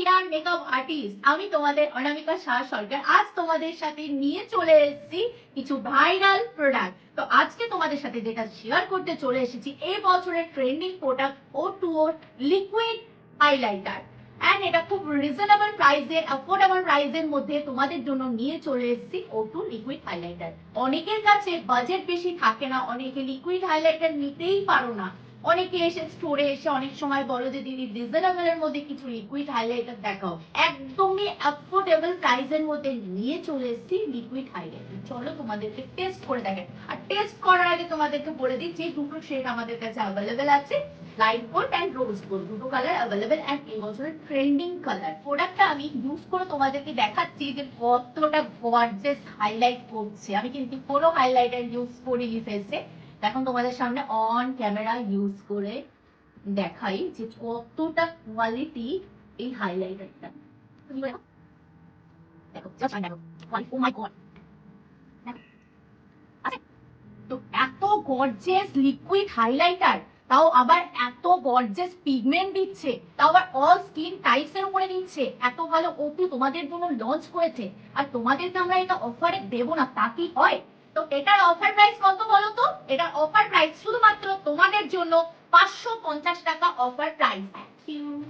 Skinner makeup artist আমি তোমাদের অনামিকা শাহ সরকার আজ তোমাদের সাথে নিয়ে চলে এসেছি কিছু ভাইরাল প্রোডাক্ট। তো আজকে তোমাদের সাথে যেটা শেয়ার করতে চলে এসেছি এই বছরের trending product O2O liquid highlighter. And এটা খুব রিজনেবল প্রাইসে অ্যাফোর্ডেবল প্রাইসের মধ্যে তোমাদের জন্য নিয়ে চলে এসেছি O2 লিকুইড হাইলাইটার। অনেকের কাছে বাজেট বেশি থাকে না, অনেকে লিকুইড হাইলাইটার নিতেই পারো না। অনেকে এসে স্টোরে এসে অনেক সময় বলো যে দিদি রিজনেবল এর মধ্যে কিছু লিকুইড হাইলাইটার দেখাও। একদমই অ্যাফোর্ডেবল প্রাইসের মধ্যে নিয়ে চলে এসেছি লিকুইড হাইলাইটার। চলো তোমাদেরকে টেস্ট করে দেখেন। আর টেস্ট করার আগে তোমাদেরকে বলে দিই যে দুটো শেড আমাদের কাছে অ্যাভেলেবেল আছে, light gold and rose gold, দুটো কালার অ্যাভেলেবেল এন্ড এই বছরের ট্রেন্ডিং কালার। প্রোডাক্টটা আমি ইউজ করে তোমাদেরকে দেখাচ্ছি যে কতটা গর্জিয়াস হাইলাইট করছে। আমি কিন্তু কোনো হাইলাইটার ইউজ করিনি ফেসে, এখন তোমাদের সামনে অন ক্যামেরা ইউজ করে দেখাই যে কতটা কোয়ালিটি এই হাইলাইটারটা। দেখো জাস্ট দেখো, ও মাই গড, তো এত গর্জিয়াস লিকুইড হাইলাইটার, তাও আবার এত গর্জিয়াস পিগমেন্ট দিচ্ছে, তাও আবার অল স্কিন টাইপস এর উপরে দিচ্ছে। এত ভালো O2 তোমাদের জন্য লঞ্চ করেছে, আর তোমাদেরকে আমরা এটা অফারে দেব না তা কি হয়? তো এটার অফার প্রাইস কত বলো তো? এটার অফার প্রাইস শুধুমাত্র তোমাদের জন্য 550 টাকা অফার প্রাইস।